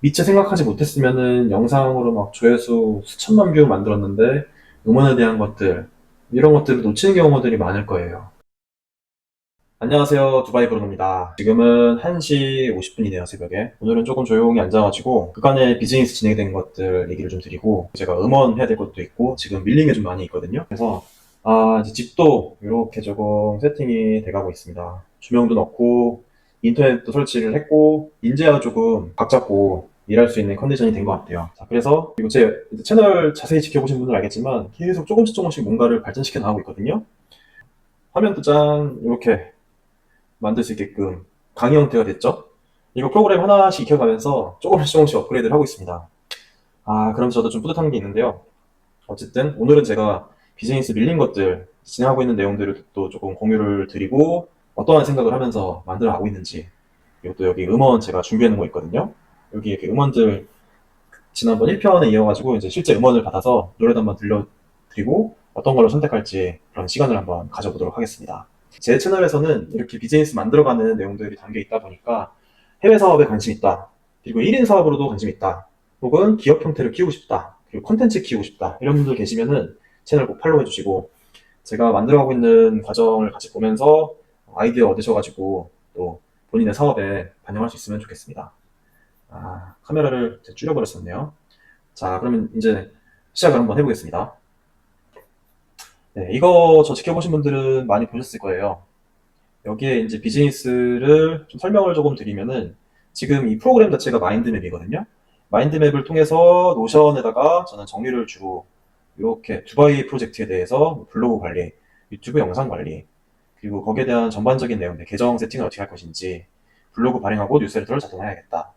미처 생각하지 못했으면은 영상으로 막 조회수 수천만 뷰 만들었는데 음원에 대한 것들, 이런 것들을 놓치는 경우들이 많을 거예요. 안녕하세요. 두바이 브로노입니다. 지금은 1시 50분이네요, 새벽에. 오늘은 조금 조용히 앉아가지고 그간의 비즈니스 진행된 것들 얘기를 좀 드리고, 제가 음원 해야 될 것도 있고 지금 밀린 게 좀 많이 있거든요. 그래서 이제 집도 이렇게 조금 세팅이 돼가고 있습니다. 조명도 넣고 인터넷도 설치를 했고 인제야 조금 각 잡고 일할 수 있는 컨디션이 된 것 같아요. 자, 그래서 그리고 제 채널 자세히 지켜보신 분들은 알겠지만 계속 조금씩 조금씩 뭔가를 발전시켜 나가고 있거든요. 화면도 짠 이렇게 만들 수 있게끔 강의 형태가 됐죠. 이거 프로그램 하나씩 익혀가면서 조금씩 조금씩 업그레이드를 하고 있습니다. 그럼 저도 좀 뿌듯한 게 있는데요. 어쨌든 오늘은 제가 비즈니스 밀린 것들, 진행하고 있는 내용들을 또 조금 공유를 드리고 어떠한 생각을 하면서 만들어 가고 있는지, 그리고 또 여기 음원 제가 준비해 놓은 거 있거든요. 여기 이렇게 음원들 지난번 1편에 이어가지고 이제 실제 음원을 받아서 노래도 한번 들려드리고 어떤 걸로 선택할지 그런 시간을 한번 가져보도록 하겠습니다. 제 채널에서는 이렇게 비즈니스 만들어가는 내용들이 담겨 있다 보니까 해외 사업에 관심 있다, 그리고 1인 사업으로도 관심 있다, 혹은 기업 형태를 키우고 싶다, 그리고 콘텐츠 키우고 싶다, 이런 분들 계시면은 채널 꼭 팔로우 해주시고, 제가 만들어가고 있는 과정을 같이 보면서 아이디어 얻으셔가지고 또 본인의 사업에 반영할 수 있으면 좋겠습니다. 카메라를 줄여버렸었네요. 자, 그러면 이제 시작을 한번 해보겠습니다. 네, 이거 저 지켜보신 분들은 많이 보셨을 거예요. 여기에 이제 비즈니스를 좀 설명을 조금 드리면은, 지금 이 프로그램 자체가 마인드맵이거든요. 마인드맵을 통해서 노션에다가 저는 정리를 주로 이렇게 두바이 프로젝트에 대해서 뭐 블로그 관리, 유튜브 영상 관리, 그리고 거기에 대한 전반적인 내용들, 계정 세팅을 어떻게 할 것인지, 블로그 발행하고 뉴스레터를 작성해야겠다,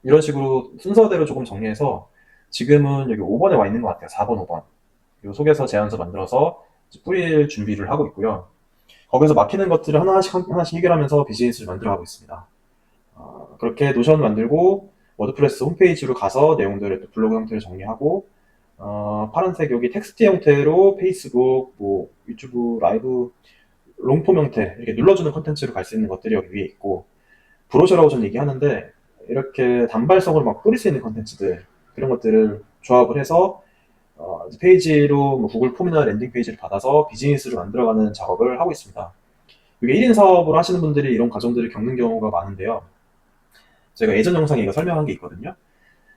이런 식으로 순서대로 조금 정리해서 지금은 여기 5번에 와 있는 것 같아요. 4번, 5번. 그리고 소개서 제안서 만들어서 뿌릴 준비를 하고 있고요. 거기서 막히는 것들을 하나씩 하나씩 해결하면서 비즈니스를 만들어가고 있습니다. 그렇게 노션 만들고 워드프레스 홈페이지로 가서 내용들을 또 블로그 형태로 정리하고, 파란색 여기 텍스트 형태로 페이스북, 뭐 유튜브 라이브 롱폼 형태 이렇게 눌러주는 컨텐츠로 갈 수 있는 것들이 여기 위에 있고, 브로셔라고 저는 얘기하는데 이렇게 단발성으로 막 뿌릴 수 있는 컨텐츠들, 그런 것들을 조합을 해서 페이지로 뭐 구글 폼이나 랜딩 페이지를 받아서 비즈니스를 만들어가는 작업을 하고 있습니다. 이게 1인 사업을 하시는 분들이 이런 과정들을 겪는 경우가 많은데요. 제가 예전 영상에 이거 설명한 게 있거든요.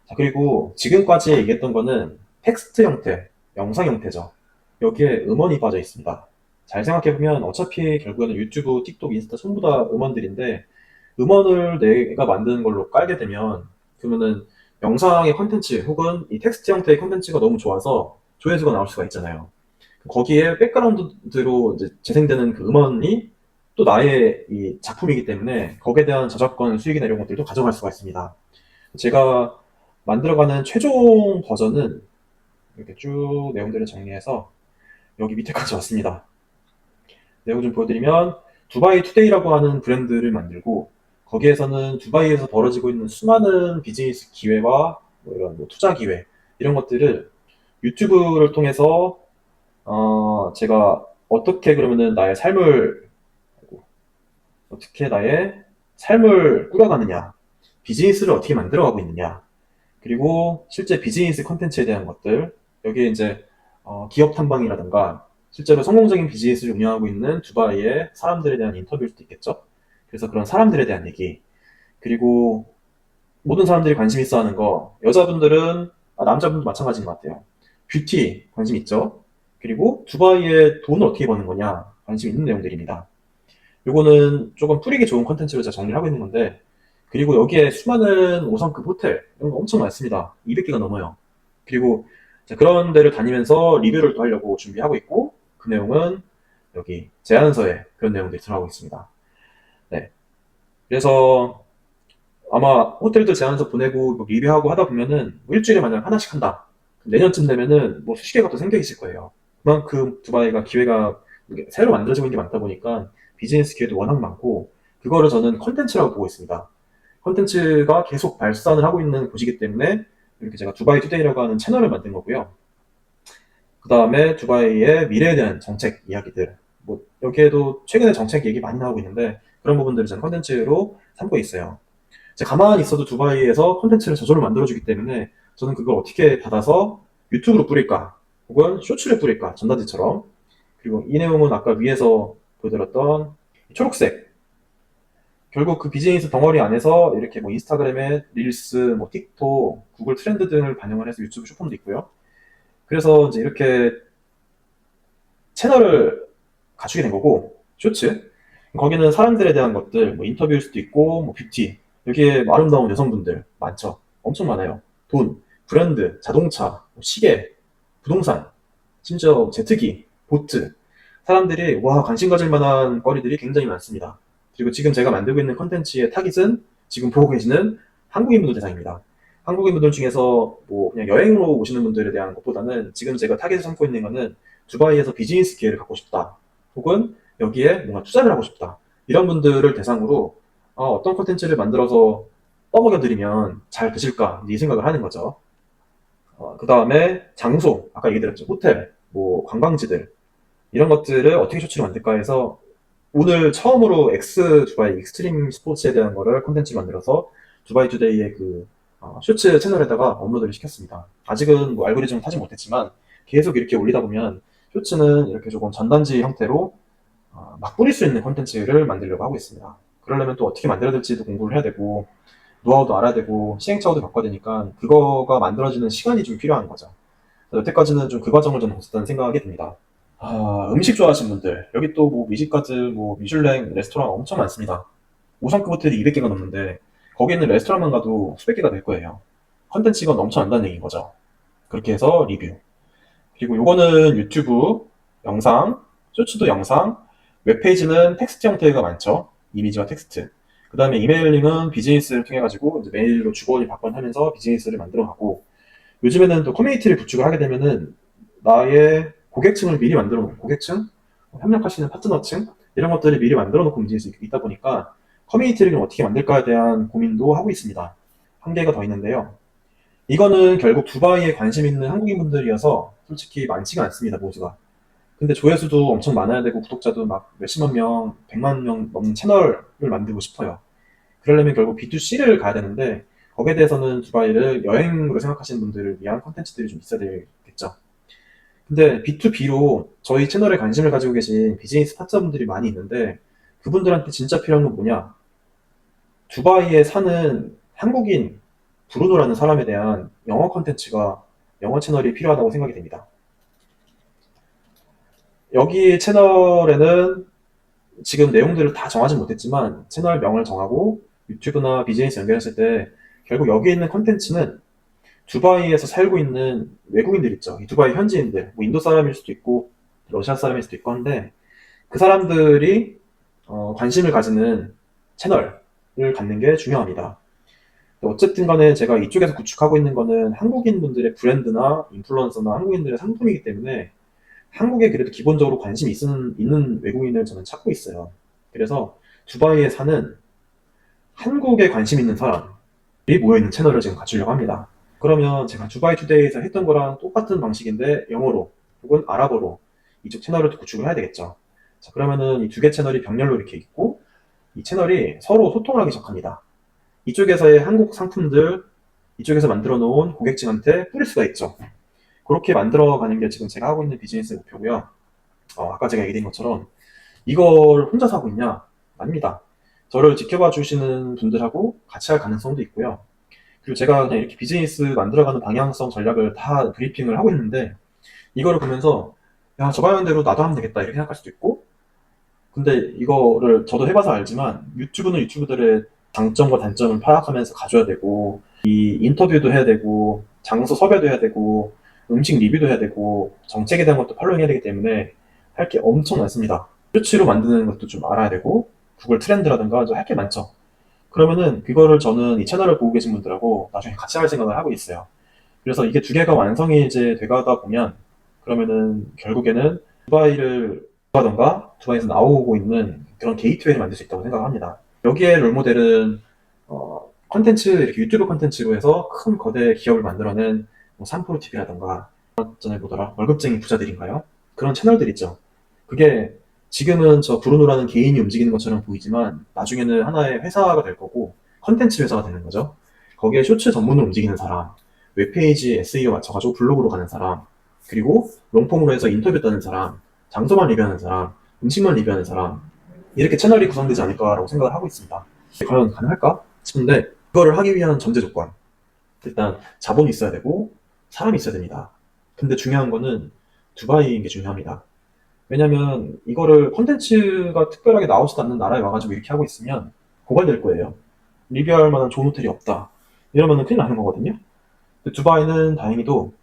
자, 그리고 지금까지 얘기했던 거는 텍스트 형태, 영상 형태죠. 여기에 음원이 빠져 있습니다. 잘 생각해보면 어차피 결국에는 유튜브, 틱톡, 인스타 전부 다 음원들인데, 음원을 내가 만드는 걸로 깔게 되면 그러면은 영상의 컨텐츠 혹은 이 텍스트 형태의 컨텐츠가 너무 좋아서 조회수가 나올 수가 있잖아요. 거기에 백그라운드로 이제 재생되는 그 음원이 또 나의 이 작품이기 때문에 거기에 대한 저작권 수익이나 이런 것들도 가져갈 수가 있습니다. 제가 만들어가는 최종 버전은 이렇게 쭉 내용들을 정리해서 여기 밑에까지 왔습니다. 내용 좀 보여드리면, 두바이 투데이라고 하는 브랜드를 만들고 거기에서는 두바이에서 벌어지고 있는 수많은 비즈니스 기회와 뭐 이런 뭐 투자 기회, 이런 것들을 유튜브를 통해서 제가 어떻게 그러면은 나의 삶을 꾸려가느냐, 비즈니스를 어떻게 만들어가고 있느냐, 그리고 실제 비즈니스 컨텐츠에 대한 것들, 여기에 이제 기업 탐방이라든가 실제로 성공적인 비즈니스를 운영하고 있는 두바이의 사람들에 대한 인터뷰일 수도 있겠죠. 그래서 그런 사람들에 대한 얘기, 그리고 모든 사람들이 관심 있어 하는 거, 여자분들은, 남자분도 마찬가지인 것 같아요. 뷰티 관심 있죠. 그리고 두바이의 돈을 어떻게 버는 거냐 관심 있는 내용들입니다. 요거는 조금 뿌리기 좋은 컨텐츠로 제가 정리를 하고 있는 건데, 그리고 여기에 수많은 5성급 호텔 이런 거 엄청 많습니다. 200개가 넘어요. 그리고 그런 데를 다니면서 리뷰를 또 하려고 준비하고 있고, 그 내용은 여기 제안서에 그런 내용들이 들어가고 있습니다. 네. 그래서 아마 호텔들 제안서 보내고 뭐 리뷰하고 하다 보면은 뭐 일주일에 만약 하나씩 한다, 내년쯤 되면은 뭐 수십 개가 또 생겨 있을 거예요. 그만큼 두바이가 기회가 새로 만들어지고 있는 게 많다 보니까 비즈니스 기회도 워낙 많고, 그거를 저는 컨텐츠라고 보고 있습니다. 컨텐츠가 계속 발산을 하고 있는 곳이기 때문에 이렇게 제가 두바이 투데이라고 하는 채널을 만든 거고요. 그 다음에 두바이의 미래에 대한 정책 이야기들, 뭐 여기에도 최근에 정책 얘기 많이 나오고 있는데 그런 부분들을 저는 컨텐츠로 삼고 있어요. 제가 가만히 있어도 두바이에서 콘텐츠를 저절로 만들어주기 때문에 저는 그걸 어떻게 받아서 유튜브로 뿌릴까 혹은 쇼츠를 뿌릴까 전단지처럼. 그리고 이 내용은 아까 위에서 보여드렸던 초록색, 결국 그 비즈니스 덩어리 안에서 이렇게 뭐 인스타그램에 릴스, 뭐 틱톡, 구글 트렌드 등을 반영을 해서 유튜브 쇼폼도 있고요. 그래서 이제 이렇게 채널을 갖추게 된 거고, 쇼츠. 거기는 사람들에 대한 것들, 뭐 인터뷰일 수도 있고, 뭐 뷰티. 여기에 뭐 아름다운 여성분들 많죠. 엄청 많아요. 돈, 브랜드, 자동차, 뭐 시계, 부동산, 심지어 제트기, 보트. 사람들이 와 관심 가질 만한 거리들이 굉장히 많습니다. 그리고 지금 제가 만들고 있는 컨텐츠의 타깃은 지금 보고 계시는 한국인분들 대상입니다. 한국인분들 중에서 뭐 그냥 여행으로 오시는 분들에 대한 것보다는 지금 제가 타깃을 삼고 있는 거는 두바이에서 비즈니스 기회를 갖고 싶다. 혹은 여기에 뭔가 투자를 하고 싶다. 이런 분들을 대상으로 어떤 컨텐츠를 만들어서 떠먹여드리면 잘 되실까 이 생각을 하는 거죠. 그 다음에 장소, 아까 얘기 드렸죠. 호텔, 뭐 관광지들 이런 것들을 어떻게 쇼츠로 만들까 해서 오늘 처음으로 두바이 익스트림 스포츠에 대한 거를 콘텐츠를 만들어서 두바이 투데이의 그 쇼츠 채널에다가 업로드를 시켰습니다. 아직은 뭐 알고리즘 타지 못했지만 계속 이렇게 올리다 보면 쇼츠는 이렇게 조금 전단지 형태로 막 뿌릴 수 있는 콘텐츠를 만들려고 하고 있습니다. 그러려면 또 어떻게 만들어야 될지도 공부를 해야 되고 노하우도 알아야 되고 시행착오도 겪어야 되니까 그거가 만들어지는 시간이 좀 필요한 거죠. 여태까지는 좀 그 과정을 좀 거쳤다는 생각이 듭니다. 음식 좋아하시는 분들 여기 또 뭐 미식가드, 뭐 미슐랭 레스토랑 엄청 많습니다. 5성급 호텔이 200개가 넘는데 거기 있는 레스토랑만 가도 수백 개가 될 거예요. 컨텐츠가 넘쳐난다는 얘기인 거죠. 그렇게 해서 리뷰. 그리고 요거는 유튜브 영상, 쇼츠도 영상, 웹페이지는 텍스트 형태가 많죠. 이미지와 텍스트. 그 다음에 이메일링은 비즈니스를 통해 가지고 이제 메일로 주거니 받거니 하면서 비즈니스를 만들어 가고, 요즘에는 또 커뮤니티를 구축을 하게 되면은 나의 고객층을 미리 만들어 놓고, 고객층, 협력하시는 파트너층 이런 것들을 미리 만들어 놓고 움직일 수 있다 보니까 커뮤니티를 어떻게 만들까에 대한 고민도 하고 있습니다. 한 개가 더 있는데요. 이거는 결국 두바이에 관심 있는 한국인분들이어서 솔직히 많지가 않습니다, 모두가. 근데 조회수도 엄청 많아야 되고 구독자도 막 몇십만 명, 100만 명 넘는 채널을 만들고 싶어요. 그러려면 결국 B2C를 가야 되는데 거기에 대해서는 두바이를 여행으로 생각하시는 분들을 위한 콘텐츠들이 좀 있어야 되겠죠. 근데 B2B로 저희 채널에 관심을 가지고 계신 비즈니스 파트너분들이 많이 있는데 그분들한테 진짜 필요한 건 뭐냐? 두바이에 사는 한국인 브루노라는 사람에 대한 영어 콘텐츠가, 영어 채널이 필요하다고 생각이 됩니다. 여기 채널에는 지금 내용들을 다 정하지 못했지만 채널명을 정하고 유튜브나 비즈니스 연결했을 때 결국 여기 있는 콘텐츠는 두바이에서 살고 있는 외국인들 있죠. 이 두바이 현지인들, 뭐 인도 사람일 수도 있고 러시아 사람일 수도 있고 한데 그 사람들이 관심을 가지는 채널을 갖는 게 중요합니다. 어쨌든 간에 제가 이쪽에서 구축하고 있는 거는 한국인 분들의 브랜드나 인플루언서나 한국인들의 상품이기 때문에 한국에 그래도 기본적으로 관심이 있는 외국인을 저는 찾고 있어요. 그래서 두바이에 사는 한국에 관심 있는 사람이 모여있는 채널을 지금 갖추려고 합니다. 그러면 제가 두바이 투데이에서 했던 거랑 똑같은 방식인데 영어로 혹은 아랍어로 이쪽 채널을 구축을 해야 되겠죠. 자, 그러면은 이 두 개 채널이 병렬로 이렇게 있고 이 채널이 서로 소통을 하기 시작합니다. 이쪽에서의 한국 상품들, 이쪽에서 만들어 놓은 고객층한테 뿌릴 수가 있죠. 그렇게 만들어가는 게 지금 제가 하고 있는 비즈니스 목표고요. 아까 제가 얘기드린 것처럼 이걸 혼자서 하고 있냐? 아닙니다. 저를 지켜봐 주시는 분들하고 같이 할 가능성도 있고요. 그리고 제가 그냥 이렇게 비즈니스 만들어가는 방향성 전략을 다 브리핑을 하고 있는데 이거를 보면서 야, 저 방향대로 나도 하면 되겠다 이렇게 생각할 수도 있고, 근데 이거를 저도 해봐서 알지만 유튜브는 유튜브들의 장점과 단점을 파악하면서 가져야 되고 이 인터뷰도 해야 되고 장소 섭외도 해야 되고 음식 리뷰도 해야 되고 정책에 대한 것도 팔로잉 해야 되기 때문에 할 게 엄청 많습니다. 쇼츠로 만드는 것도 좀 알아야 되고 구글 트렌드라든가 할 게 많죠. 그러면은 그거를 저는 이 채널을 보고 계신 분들하고 나중에 같이 할 생각을 하고 있어요. 그래서 이게 두 개가 완성이 이제 돼가다 보면 그러면은 결국에는 두바이를 하던가 두바이에서 나오고 있는 그런 게이트웨이를 만들 수 있다고 생각합니다. 여기에 롤모델은 컨텐츠, 이렇게 유튜브 컨텐츠로 해서 큰 거대 기업을 만들어낸 뭐 삼프로 TV라던가 전에 보더라 월급쟁이 부자들인가요? 그런 채널들 있죠. 그게 지금은 저 브루노라는 개인이 움직이는 것처럼 보이지만 나중에는 하나의 회사가 될 거고 컨텐츠 회사가 되는 거죠. 거기에 쇼츠 전문으로 움직이는 사람, 웹페이지 SEO 맞춰가지고 블로그로 가는 사람, 그리고 롱폼으로 해서 인터뷰 따는 사람, 장소만 리뷰하는 사람, 음식만 리뷰하는 사람, 이렇게 채널이 구성되지 않을까라고 생각을 하고 있습니다. 과연 가능할까 싶은데, 그거를 하기 위한 전제 조건, 일단 자본이 있어야 되고 사람이 있어야 됩니다. 근데 중요한 거는 두바이인 게 중요합니다. 왜냐면 이거를 콘텐츠가 특별하게 나오지도 않는 나라에 와가지고 이렇게 하고 있으면 고갈될 거예요. 리뷰할 만한 좋은 호텔이 없다. 이러면은 큰일 나는 거거든요. 근데 두바이는 다행히도,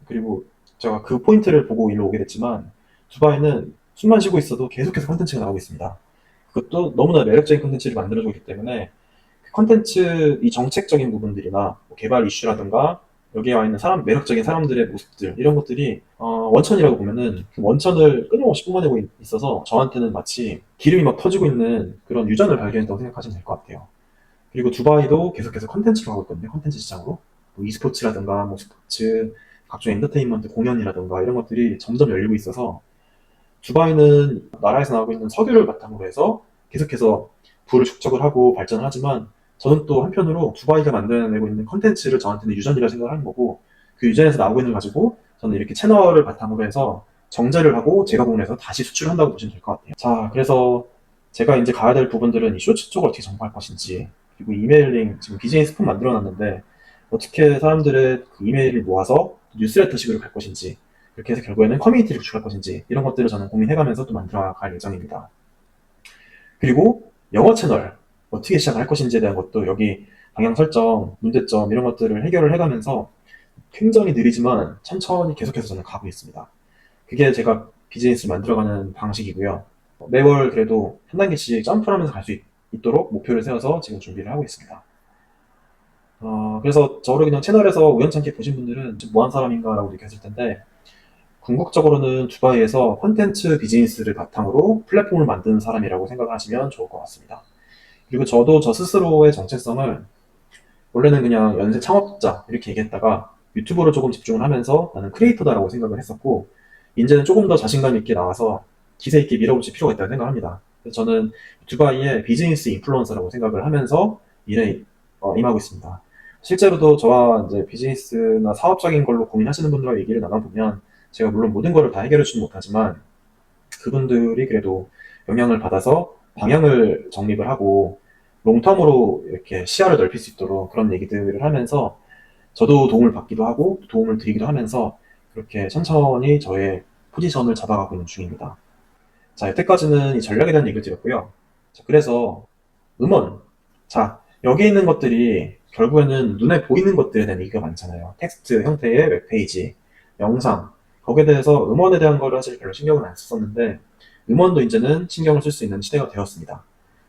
그리고 제가 그 포인트를 보고 일로 오게 됐지만, 두바이는 숨만 쉬고 있어도 계속해서 콘텐츠가 나오고 있습니다. 그것도 너무나 매력적인 콘텐츠를 만들어주고 있기 때문에 그 콘텐츠 이 정책적인 부분들이나 뭐 개발 이슈라든가 여기에 와 있는 사람, 매력적인 사람들의 모습들, 이런 것들이 원천이라고 보면은 그 원천을 끊임없이 뿜어내고 있어서 저한테는 마치 기름이 막 터지고 있는 그런 유전을 발견했다고 생각하시면 될 것 같아요. 그리고 두바이도 계속해서 컨텐츠로 가고 있거든요. 컨텐츠 시장으로. 뭐 e스포츠라든가 뭐 스포츠, 각종 엔터테인먼트 공연이라든가 이런 것들이 점점 열리고 있어서 두바이는 나라에서 나오고 있는 석유를 바탕으로 해서 계속해서 부를 축적을 하고 발전을 하지만, 저는 또 한편으로 두바이가 만들어내고 있는 컨텐츠를 저한테는 유전이라 생각을 하는 거고, 그 유전에서 나오고 있는 걸 가지고 저는 이렇게 채널을 바탕으로 해서 정제를 하고 재가공을 해서 다시 수출한다고 보시면 될 것 같아요. 자, 그래서 제가 이제 가야 될 부분들은 이 쇼츠 쪽을 어떻게 정보할 것인지, 그리고 이메일링, 지금 비즈니스 폰 만들어 놨는데 어떻게 사람들의 그 이메일을 모아서 뉴스레터 식으로 갈 것인지, 이렇게 해서 결국에는 커뮤니티를 구축할 것인지, 이런 것들을 저는 고민해가면서 또 만들어갈 예정입니다. 그리고 영어 채널 어떻게 시작할 것인지에 대한 것도 여기 방향 설정, 문제점 이런 것들을 해결을 해가면서 굉장히 느리지만 천천히 계속해서 저는 가고 있습니다. 그게 제가 비즈니스를 만들어가는 방식이고요. 매월 그래도 한 단계씩 점프를 하면서 갈 수 있도록 목표를 세워서 지금 준비를 하고 있습니다. 그래서 저를 그냥 채널에서 우연찮게 보신 분들은 뭐 한 사람인가라고 느꼈을 텐데, 궁극적으로는 두바이에서 콘텐츠 비즈니스를 바탕으로 플랫폼을 만드는 사람이라고 생각하시면 좋을 것 같습니다. 그리고 저도 저 스스로의 정체성을 원래는 그냥 연쇄 창업자 이렇게 얘기했다가 유튜브로 조금 집중을 하면서 나는 크리에이터다라고 생각을 했었고, 이제는 조금 더 자신감 있게 나와서 기세 있게 밀어붙일 필요가 있다고 생각합니다. 그래서 저는 두바이의 비즈니스 인플루언서라고 생각을 하면서 일에 임하고 있습니다. 실제로도 저와 이제 비즈니스나 사업적인 걸로 고민하시는 분들과 얘기를 나눠보면, 제가 물론 모든 거를 다 해결해 주지는 못하지만 그분들이 그래도 영향을 받아서 방향을 정립을 하고 롱텀으로 이렇게 시야를 넓힐 수 있도록 그런 얘기들을 하면서 저도 도움을 받기도 하고 도움을 드리기도 하면서 그렇게 천천히 저의 포지션을 잡아가고 있는 중입니다. 자, 여태까지는 이 전략에 대한 얘기를 드렸고요. 자, 그래서 음원. 자, 여기 있는 것들이 결국에는 눈에 보이는 것들에 대한 얘기가 많잖아요. 텍스트 형태의 웹페이지, 영상. 거기에 대해서 음원에 대한 거를 사실 별로 신경을 안 썼었는데, 음원도 이제는 신경을 쓸 수 있는 시대가 되었습니다.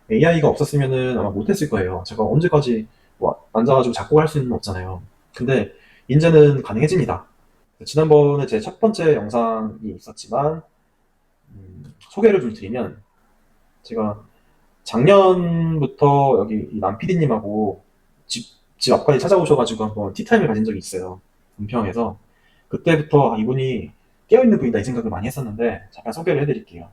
AI가 없었으면은 아마 못했을 거예요. 제가 언제까지 뭐 앉아가지고 작곡할 수는 없잖아요. 근데 이제는 가능해집니다. 지난번에 제 첫 번째 영상이 있었지만, 소개를 좀 드리면, 제가 작년부터 여기 남 PD님하고 집 앞까지 찾아오셔가지고 한번 티타임을 가진 적이 있어요. 은평에서. 그때부터 이분이 깨어있는 분이다 이 생각을 많이 했었는데, 잠깐 소개를 해드릴게요.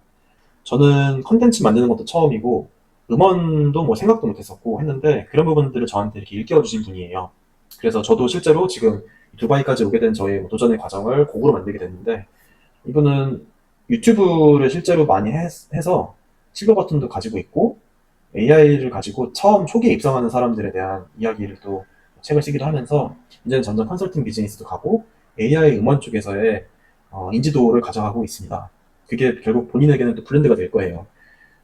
저는 컨텐츠 만드는 것도 처음이고 음원도 뭐 생각도 못했었고 했는데, 그런 부분들을 저한테 이렇게 일깨워주신 분이에요. 그래서 저도 실제로 지금 두바이까지 오게 된 저의 뭐 도전의 과정을 곡으로 만들게 됐는데, 이분은 유튜브를 실제로 많이 해서 실버 버튼도 가지고 있고 AI를 가지고 처음 초기에 입성하는 사람들에 대한 이야기를 또 책을 쓰기도 하면서 이제는 점점 컨설팅 비즈니스도 가고 AI 음원 쪽에서의 인지도를 가져가고 있습니다. 그게 결국 본인에게는 또 브랜드가 될 거예요.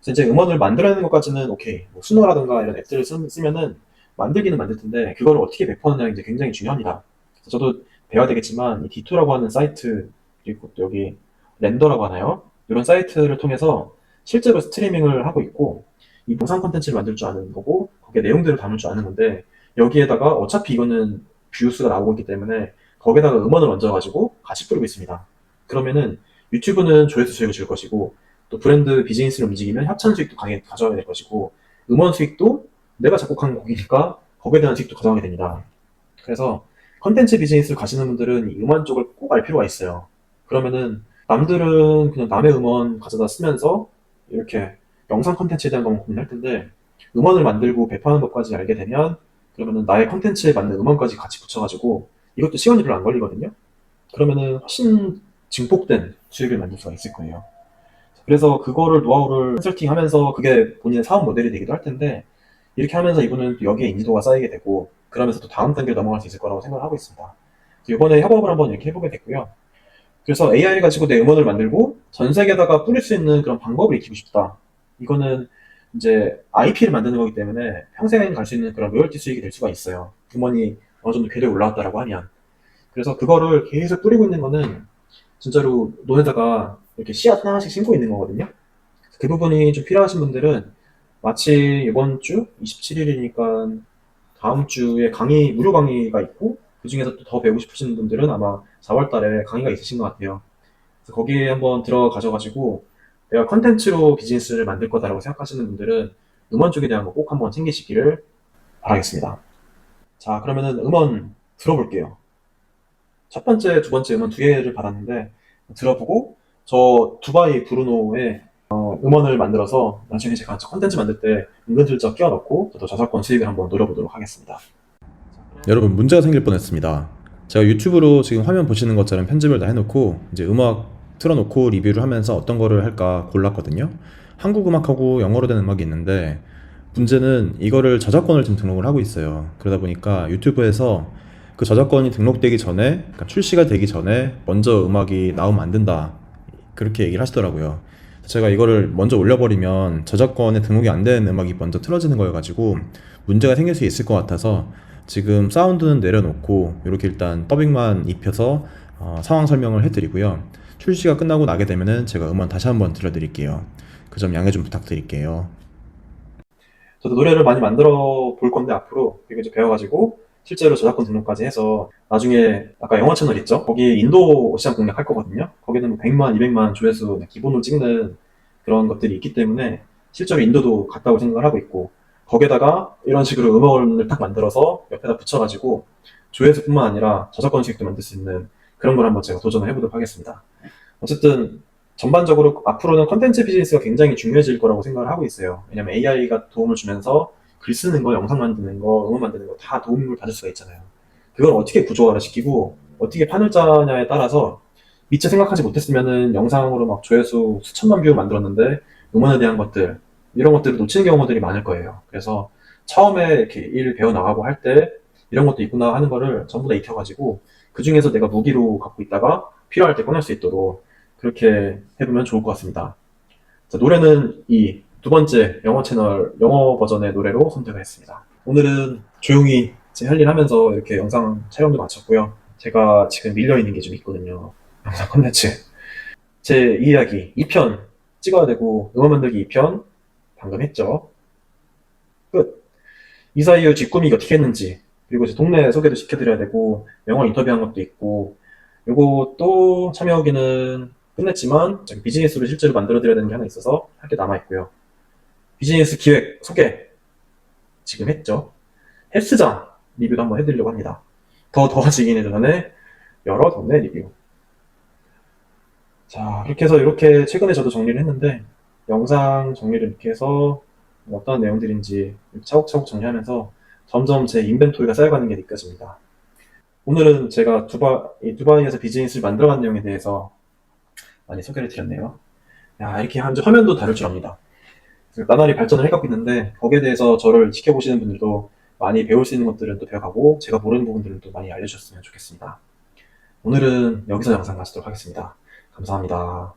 그래서 이제 음원을 만들어내는 것까지는 오케이, 뭐 수노라든가 이런 앱들을 쓰면은 만들기는 만들 텐데 그걸 어떻게 배포하느냐 이제 굉장히 중요합니다. 그래서 저도 배워야 되겠지만 이 D2라고 하는 사이트, 그리고 또 여기 렌더라고 하나요? 이런 사이트를 통해서 실제로 스트리밍을 하고 있고, 이 영상 콘텐츠를 만들 줄 아는 거고 거기에 내용들을 담을 줄 아는 건데, 여기에다가 어차피 이거는 뷰수가 나오고 있기 때문에 거기에다가 음원을 얹어가지고 같이 뿌리고 있습니다. 그러면은 유튜브는 조회수 수익을 줄 것이고, 또 브랜드 비즈니스를 움직이면 협찬 수익도 가져가게 될 것이고, 음원 수익도 내가 작곡한 곡이니까 거기에 대한 수익도 가져가게 됩니다. 그래서 컨텐츠 비즈니스를 가시는 분들은 이 음원 쪽을 꼭 알 필요가 있어요. 그러면은 남들은 그냥 남의 음원 가져다 쓰면서 이렇게 영상 컨텐츠에 대한 것만 고민할 텐데, 음원을 만들고 배포하는 것까지 알게 되면 그러면은 나의 컨텐츠에 맞는 음원까지 같이 붙여가지고 이것도 시간이 별로 안 걸리거든요. 그러면은 훨씬 증폭된 수익을 만들 수가 있을 거예요. 그래서 그거를 노하우를 컨설팅 하면서 그게 본인의 사업 모델이 되기도 할 텐데 이렇게 하면서 이분은 또 여기에 인지도가 쌓이게 되고 그러면서 또 다음 단계로 넘어갈 수 있을 거라고 생각을 하고 있습니다. 그래서 이번에 협업을 한번 이렇게 해보게 됐고요. 그래서 AI를 가지고 내 음원을 만들고 전 세계에다가 뿌릴 수 있는 그런 방법을 익히고 싶다. 이거는 이제 IP를 만드는 거기 때문에 평생 갈 수 있는 그런 로열티 수익이 될 수가 있어요. 음원이 어느 정도 궤도에 올라왔다라고 하면. 그래서 그거를 계속 뿌리고 있는 거는 진짜로 논에다가 이렇게 씨앗 하나씩 심고 있는 거거든요. 그 부분이 좀 필요하신 분들은 마치 이번 주 27일이니까 다음 주에 무료 강의가 있고 그 중에서 또 더 배우고 싶으신 분들은 아마 4월 달에 강의가 있으신 것 같아요. 그래서 거기에 한번 들어가셔가지고 내가 컨텐츠로 비즈니스를 만들 거다라고 생각하시는 분들은 음원 쪽에 대한 거 꼭 한번 챙기시기를 바라겠습니다. 자, 그러면은 음원 들어볼게요. 첫 번째, 두 번째 음원 두 개를 받았는데 들어보고 저 두바이 브루노의 음원을 만들어서 나중에 제가 컨텐츠 만들 때 은근슬쩍 끼워 넣고 저도 저작권 수익을 한번 노려보도록 하겠습니다. 여러분, 문제가 생길 뻔했습니다. 제가 유튜브로 지금 화면 보시는 것처럼 편집을 다 해놓고 이제 음악 틀어놓고 리뷰를 하면서 어떤 거를 할까 골랐거든요. 한국 음악하고 영어로 된 음악이 있는데 문제는 이거를 저작권을 지금 등록을 하고 있어요. 그러다 보니까 유튜브에서 그 저작권이 등록되기 전에, 그러니까 출시가 되기 전에 먼저 음악이 나오면 안 된다, 그렇게 얘기를 하시더라고요. 제가 이거를 먼저 올려버리면 저작권에 등록이 안 된 음악이 먼저 틀어지는 거여가지고 문제가 생길 수 있을 것 같아서 지금 사운드는 내려놓고 이렇게 일단 더빙만 입혀서 상황 설명을 해드리고요. 출시가 끝나고 나게 되면은 제가 음원 다시 한번 들려드릴게요. 그 점 양해 좀 부탁드릴게요. 저도 노래를 많이 만들어 볼 건데 앞으로 그리고 이제 배워가지고 실제로 저작권 등록까지 해서 나중에 아까 영어 채널 있죠? 거기 인도 시장 공략할 거거든요. 거기는 뭐 100만, 200만 조회수 기본으로 찍는 그런 것들이 있기 때문에 실제로 인도도 갔다고 생각을 하고 있고 거기에다가 이런 식으로 음원을 딱 만들어서 옆에다 붙여가지고 조회수뿐만 아니라 저작권 수익도 만들 수 있는 그런 걸 한번 제가 도전을 해보도록 하겠습니다. 어쨌든 전반적으로 앞으로는 컨텐츠 비즈니스가 굉장히 중요해질 거라고 생각을 하고 있어요. 왜냐면 AI가 도움을 주면서 글 쓰는 거, 영상 만드는 거, 음원 만드는 거 다 도움을 받을 수가 있잖아요. 그걸 어떻게 구조화를 시키고 어떻게 판을 짜냐에 따라서 미처 생각하지 못했으면은 영상으로 막 조회수 수천만 뷰 만들었는데 음원에 대한 것들 이런 것들을 놓치는 경우들이 많을 거예요. 그래서 처음에 이렇게 일 배워 나가고 할 때 이런 것도 있구나 하는 거를 전부 다 익혀가지고 그 중에서 내가 무기로 갖고 있다가 필요할 때 꺼낼 수 있도록 그렇게 해보면 좋을 것 같습니다. 자, 노래는 이 두 번째 영어 채널 영어 버전의 노래로 선택을 했습니다. 오늘은 조용히 제 할 일 하면서 이렇게 영상 촬영도 마쳤고요. 제가 지금 밀려있는 게 좀 있거든요. 영상 콘텐츠. 제 이야기 2편 찍어야 되고 음원 만들기 2편 방금 했죠. 끝. 이사이어 뒷꾸미기 어떻게 했는지 그리고 제 동네 소개도 시켜드려야 되고 영어 인터뷰한 것도 있고 요거 또 참여 후기는 끝냈지만 저기 비즈니스로 실제로 만들어드려야 되는 게 하나 있어서 할 게 남아있고요. 비즈니스 기획 소개 지금 했죠. 헬스장 리뷰도 한번 해드리려고 합니다. 더 더워지기 전에 여러 동네 리뷰. 자, 그렇게 해서 이렇게 최근에 저도 정리를 했는데 영상 정리를 이렇게 해서 어떤 내용들인지 이렇게 차곡차곡 정리하면서 점점 제 인벤토리가 쌓여가는 게 느껴집니다. 오늘은 제가 두바이에서 비즈니스를 만들어간 내용에 대해서 많이 소개를 드렸네요. 야, 이렇게 화면도 다룰 줄 압니다. 나날이 발전을 해가고 있는데 거기에 대해서 저를 지켜보시는 분들도 많이 배울 수 있는 것들은 또 배워가고 제가 모르는 부분들은 또 많이 알려주셨으면 좋겠습니다. 오늘은 여기서 영상 마치도록 하겠습니다. 감사합니다.